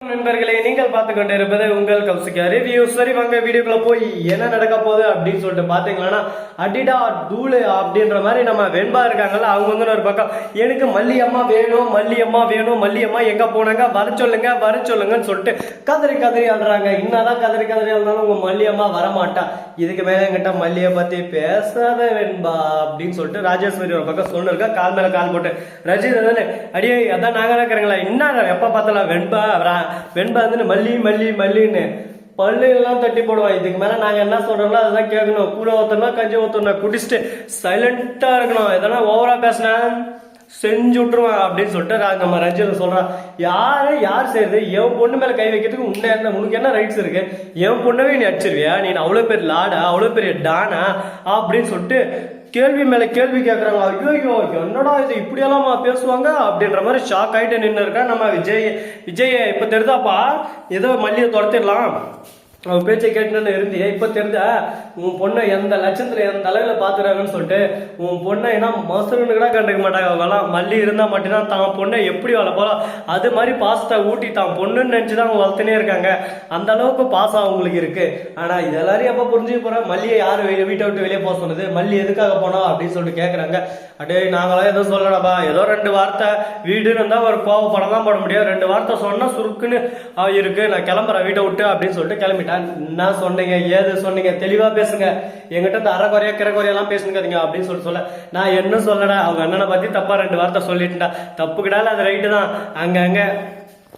நண்பர்களே, நீங்கள் பார்த்து கொண்டு இருப்பது உங்கள் கௌசிகா ரிவ்யூ. சரி வாங்க வீடியோக்குள்ள போய் என்ன நடக்க போகுது அப்படின்னு சொல்லிட்டு பாத்தீங்கன்னா, அடிடா தூளு அப்படின்ற மாதிரி நம்ம வெண்பா இருக்காங்கல்ல, அவங்க வந்து ஒரு பக்கம் எனக்கு மல்லியம்மா வேணும், மல்லியம்மா வேணும், மல்லியம்மா எங்க போனாங்க, வர சொல்லுங்கன்னு சொல்லிட்டு கதறி ஆடுறாங்க. என்னதான் கதறி ஆடுறாலும் உங்க மல்லியம்மா வரமாட்டா. இதுக்கு மேல என்கிட்ட மல்லிய பத்தி பேசாத வெண்பா அப்படின்னு சொல்லிட்டு ராஜேஸ்வரி ஒரு பக்கம் சொன்னிருக்கா. கால் மேல கால் போட்டு ரஜினி தானே அடியே அதான் நாங்க இருக்கிறீங்களா, என்ன எப்ப பார்த்தாலும் வெண்பா வந்து மல்லின்னு பல்லு எல்லாம் தட்டி போடுவான். இதுக்கு மேல நாங்க என்ன சொல்றோம்ல அதுதான் கேட்கணும். கூட ஒருத்தனா கஞ்சி ஒருத்தனா குடிச்சிட்டு சைலண்டா இருக்கணும். எதனா ஓவரா பேசினா செஞ்சு விட்டுருவான் அப்படின்னு சொல்லிட்டு நம்ம ரஞ்சித் சொல்றான். யார் செய்யுது? என் பொண்ணு மேல கை வைக்கிறதுக்கு உனக்கு என்ன ரைட்ஸ் இருக்கு? என் பொண்ணவே நீ அடிச்சிருவியா? நீ அவ்வளவு பெரிய லாடா, அவ்வளவு பெரிய டானா அப்படின்னு சொல்லிட்டு கேள்வி மேல கேள்வி கேட்கறாங்க. ஐயோ என்னடா இது இப்படியெல்லாம் பேசுவாங்க அப்படின்ற மாதிரி ஷாக் ஆயிட்டு நின்று இருக்கா நம்ம விஜய். இப்ப தெரிதாப்பா ஏதோ மல்லியை துரத்திடலாம் அவன் பேச்சை கேட்டுன்னு இருந்தியே. இப்ப தெரிஞ்ச உன் பொண்ணை எந்த லட்சத்துல எந்த அளவுல பாத்துறாங்கன்னு சொல்லிட்டு உன் பொண்ணை ஏன்னா மசருன்னு கூட கண்டுக்க மாட்டாங்க. அவங்களாம் மல்லி இருந்தா மட்டும்தான் தான் பொண்ணை எப்படி வளர்ப்போம் அது மாதிரி பாசத்தை ஊட்டி தான் பொண்ணுன்னு நினைச்சுதான் அவங்க வளர்த்துனே இருக்காங்க. அந்த அளவுக்கு பாசம் அவங்களுக்கு இருக்கு. ஆனா இது எல்லாரையும் எப்ப புரிஞ்சுக்க போற? மல்லியை யாரு வீட்டை விட்டு வெளியே போக சொன்னது? மல்லி எதுக்காக போனோம் அப்படின்னு சொல்லிட்டு கேக்குறாங்க. அடே நாங்களாம் எதுவும் சொல்லலப்பா, ஏதோ 2 வார்த்தை வீடுன்னு இருந்தா ஒரு கோவப்படலாம் போட முடியாது. 2 வார்த்தை சொன்னா சுருக்குன்னு இருக்கு, நான் கிளம்புறேன் வீட்டை விட்டு அப்படின்னு சொல்லிட்டு கிளம்பிட்டேன். என்ன சொன்னீங்க, ஏது சொன்னீங்க, தெளிவா பேசுங்க. எங்கிட்ட அறகுறையா கிரகுறையெல்லாம் பேசுங்க அப்படின்னு சொல்ல நான் என்ன சொல்லடா. அவங்க அண்ணனை பத்தி தப்பா 2 வார்த்தை சொல்லிட்டுண்டா, தப்பு கிடால அது ரைட்டு தான். அங்க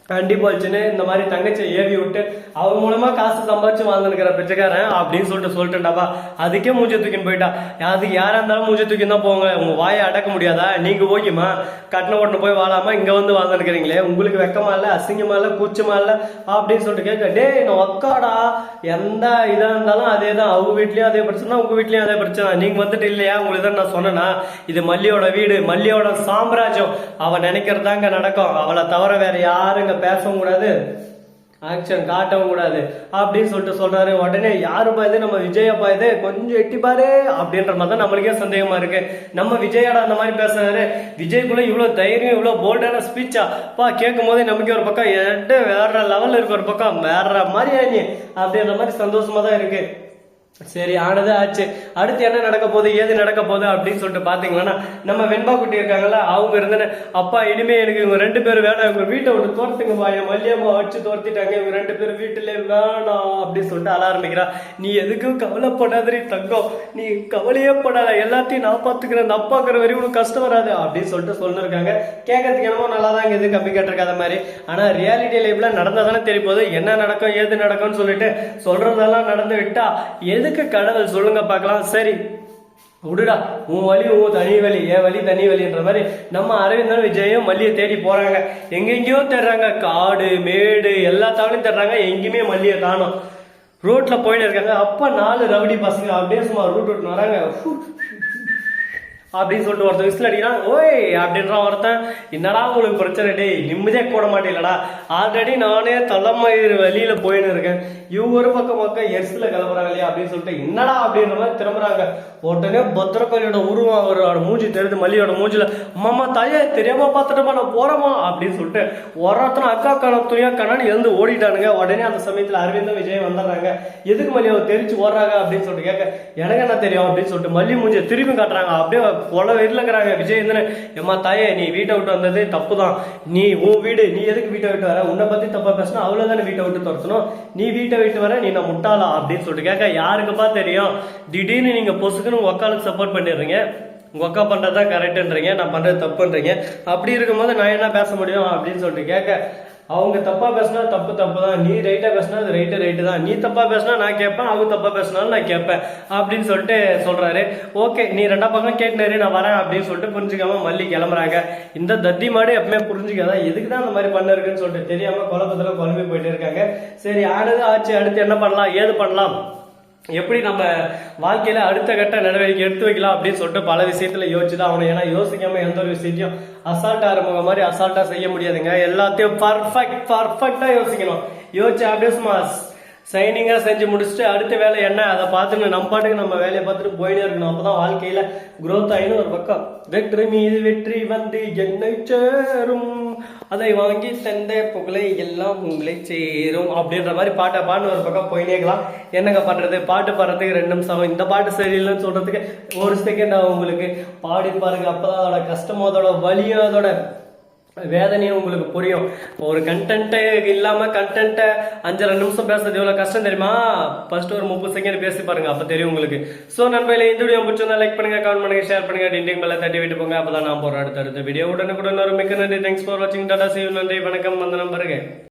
கண்டி போச்சுன்னு இந்த மாதிரி தங்கச்சி ஏவி விட்டு அவங்க மூலமா காசு சம்பாதிச்சு வாழ்ந்துருக்கிற பிச்சைக்காரன் அப்படின்னு சொல்லிட்டுண்டாப்பா. அதுக்கே மூஞ்ச தூக்கின்னு போயிட்டா. அதுக்கு யாரா இருந்தாலும் மூஞ்ச தூக்கின்னு தான் போங்க. உங்க வாயை அடக்க முடியாதா? நீங்க ஓகேமா கட்டின ஓட்டுன்னு போய் வாழாம இங்க வந்து வாழ்ந்துருக்கிறீங்களே, உங்களுக்கு வெக்கமா இல்ல, அசிங்கமா இல்ல, கூச்சமா இல்ல அப்படின்னு சொல்லிட்டு கேட்க. டே நான் ஒக்காடா, எந்த இதா இருந்தாலும் அதே தான். அவங்க வீட்லயும் அதே பிரச்சனை, உங்க வீட்லயும் அதே பிரச்சனை. நீங்க வந்துட்டு இல்லையா? உங்களுக்கு தான் நான் சொன்னேன்னா இது மல்லியோட வீடு, மல்லியோட சாம்ராஜ்யம். அவ நினைக்கிறதாங்க நடக்கும். அவளை தவிர வேற யாருங்க பேசவும் கூடாது, ஆக்ஷன் காட்டவும் கூடாது அப்படின்னு சொல்லிட்டு சொல்றாரு. உடனே யாருப்பா இது? நம்ம விஜயப்பா இது, கொஞ்சம் எட்டி பாரு அப்படின்ற மாதிரி தான் நம்மளுக்கே சந்தேகமா இருக்கு. நம்ம விஜயோட அந்த மாதிரி பேசுறாரு. விஜய்க்குள்ள இவ்வளவு தைரியம், இவ்வளவு போல்டான ஸ்பீச்சா பா கேட்கும் போதே நமக்கு ஒரு பக்கம் வேற லெவல்ல இருக்கு, ஒரு பக்கம் வேற மாதிரி ஆனி அப்படின்ற மாதிரி சந்தோஷமா தான் இருக்கு. சரி ஆனது ஆச்சு. அடுத்து என்ன நடக்க போகுது, ஏது நடக்க போகுது அப்படின்னு சொல்லிட்டு பாத்தீங்கன்னா, நம்ம வெண்பா குட்டி இருக்காங்கல்ல, அவங்க இருந்தேன்னு அப்பா இனிமே எனக்கு இவங்க 2 பேரும் வேணாம், இவங்க வீட்டை விட்டு தோர்த்துங்கப்பா, என் மல்லியம்மா வச்சு தோர்த்திட்டாங்க, இவங்க 2 பேரும் வீட்டுல வேணாம் அப்படின்னு சொல்லிட்டு அழ ஆரம்பிக்கிறா. நீ எதுக்கும் கவலைப்படாதே தங்கம், நீ கவலையே படாத, எல்லாத்தையும் நான் பாத்துக்கிறேன், அந்த அப்பாக்குற வரையும் உனக்கு கஷ்டம் வராது அப்படின்னு சொல்லிட்டு சொல்லிருக்காங்க. கேட்கறதுக்கு என்னமோ நல்லா தான் இது கம்மி கேட்டிருக்காத மாதிரி. ஆனா ரியாலிட்டி லைஃப்ல நடந்ததானே தெரிய போகுது, என்ன நடக்கும் ஏது நடக்கும்னு சொல்லிட்டு சொல்றதெல்லாம் நடந்து விட்டா எதுக்கு கடவுள் சொல்லுங்க பார்க்கலாம். சரி விடுடா, உன் வழி உன் தனி வழி, என் வழி தனி வழின்ற மாதிரி நம்ம அரவிந்தன் விஜயும் மல்லியை தேடி போறாங்க. எங்கெங்கயோ தேடுறாங்க, காடு மேடு எல்லா தாவளையும் தேடுறாங்க, எங்கேயுமே மல்லியை காணோம். ரோட்ல போயிட்டு இருக்காங்க. அப்ப 4 ரவுடி பசங்க அப்படியே சும்மா ரூட் வராங்க அப்படின்னு சொல்லிட்டு ஒருத்தன் விசில் அடிக்கிறான். ஓய் அப்படின்றான் ஒருத்தன். என்னடா உங்களுக்கு பிரச்சனை? டே நிம்மதியா கூட மாட்டேங்களடா, ஆல்ரெடி நானே தலைமயிறு வழியில போயின்னு இருக்கேன், இவங்க ஒரு பக்கம் எரிசில கிளம்புறாங்க இல்லையா அப்படின்னு சொல்லிட்டு என்னடா அப்படின்ற மாதிரி திரும்புறாங்க. உடனே பத்திரகாளியோட உருவம் அவரோட மூஞ்சி தெரியுது. மல்லியோட மூஞ்சில அம்மா தாயே தெரியாம பார்த்துட்டோமா நான் போறோமா அப்படின்னு சொல்லிட்டு ஒருத்தனை அக்கா காண துணியா காணான்னு எழுந்து ஓடிட்டானுங்க. உடனே அந்த சமயத்துல அரவிந்தும் விஜய் வந்துடுறாங்க. எதுக்கு மல்லி அவர் தெரிச்சு ஓடுறாங்க அப்படின்னு சொல்லிட்டு கேட்க, எனக்கு என்ன தெரியும் அப்படின்னு சொல்லிட்டு மல்லி மூஞ்சியை திரும்பி காட்டுறாங்க. அப்படியே கொலை வீட்டுலங்கிறாங்க. விஜய் வந்து எம்மா தாயே நீ வீட்டை விட்டு வந்தது தப்பு தான், நீ உன் வீடு, நீ எதுக்கு வீட்டை விட்டு வர, உன்னை பத்தி தப்பா பேசினா அவ்வளவுதானே வீட்டை விட்டு துரத்தணும், நீ வீட்டை விட்டு வர, நீ நான் முட்டாளா அப்படின்னு சொல்லிட்டு கேட்க. யாருக்குப்பா தெரியும், திடீர்னு நீங்க பொசுக்குன்னு உங்க அக்காளுக்கு சப்போர்ட் பண்ணிடுறீங்க, உங்க அக்கா பண்றதுதான் கரெக்டுன்றீங்க, நான் பண்றது தப்புன்றீங்க. அப்படி இருக்கும்போது நான் என்ன பேச முடியும் அப்படின்னு சொல்லிட்டு கேட்க, அவங்க தப்பா பேசினா தப்பு தான், நீ ரைட்டா பேசினா அது ரைட்டு தான், நீ தப்பா பேசினா நான் கேட்பேன், அவங்க தப்பா பேசினாலும் நான் கேட்பேன் அப்படின்னு சொல்லிட்டு சொல்றாரு. ஓகே நீ 2 பக்கம் கேட்டுனாரு, நான் வரேன் அப்படின்னு சொல்லிட்டு புரிஞ்சுக்காம மல்லி கிளம்புறாங்க. இந்த தத்தி மாடு எப்பவுமே புரிஞ்சுக்காதா, எதுக்கு தான் அந்த மாதிரி பண்ண இருக்குன்னு சொல்லிட்டு தெரியாம குழப்பத்துல குழம்பி போயிட்டு இருக்காங்க. சரி ஆனது ஆச்சு, அடுத்து என்ன பண்ணலாம் ஏது பண்ணலாம், எப்படி நம்ம வாழ்க்கையில அடுத்த கட்ட நடவடிக்கை எடுத்து வைக்கலாம் அப்படின்னு சொல்லிட்டு பல விஷயத்துல யோசிச்சுதான் ஆகணும். ஏன்னா யோசிக்காம எந்த ஒரு விஷயத்தையும் அசால்ட்டா இருப்பவங்க மாதிரி அசால்ட்டா செய்ய முடியாதுங்க. எல்லாத்தையும் பர்ஃபெக்டா யோசிக்கணும். யோசிச்சு அப்படியே சும்மா சைனிங்கா செஞ்சு முடிச்சுட்டு அடுத்த வேலை என்ன அதை பார்த்துட்டு நம்ம பாட்டுக்கு நம்ம வேலையை பார்த்துட்டு போயினே இருக்கணும். அப்பதான் வாழ்க்கையில growth ஆயின்னு ஒரு பக்கம் வெற்றி மீது வெற்றி வந்து என்னை சேரும், அதை வாங்கி தந்த புகழை எல்லாம் உங்களை சேரும் அப்படின்ற மாதிரி பாட்டை பாட்டு ஒரு பக்கம் போயினே இருக்கலாம். என்னங்க பண்றது, பாட்டு பாடுறதுக்கு 2 நிமிஷம், இந்த பாட்டு சரியில்லைன்னு சொல்றதுக்கு 1 செகண்ட் ஆகும். உங்களுக்கு பாடி பாருங்க, அப்பதான் அதோட கஷ்டமும் அதோட வலியும் அதோட வேதனையும் உங்களுக்கு புரியும். ஒரு கண்டென்ட்டே இல்லாம கண்டென்ட்டை 5-6 நிமிஷம் பேசுறது எவ்வளவு கஷ்டம் தெரியுமா? ஃபர்ஸ்ட் ஒரு 30 செகண்ட் பேசி பாருங்க, அப்ப தெரியும் உங்களுக்கு. சோ நண்பர்களே, இந்த வீடியோ பிடிச்சிருந்தா லைக் பண்ணுங்க, கமெண்ட் பண்ணுங்க, ஷேர் பண்ணுங்க, டிண்டிங் பெல்ல தட்டி விட்டு போங்க. அப்பதான் நான் போற அடுத்த வீடியோ உடனுக்குடன் ஒரு மிக்க நன்றி. தேங்க்ஸ் ஃபார் வாட்சிங். Tata, see you. நன்றி, வணக்கம், வந்தனம், பாருங்க.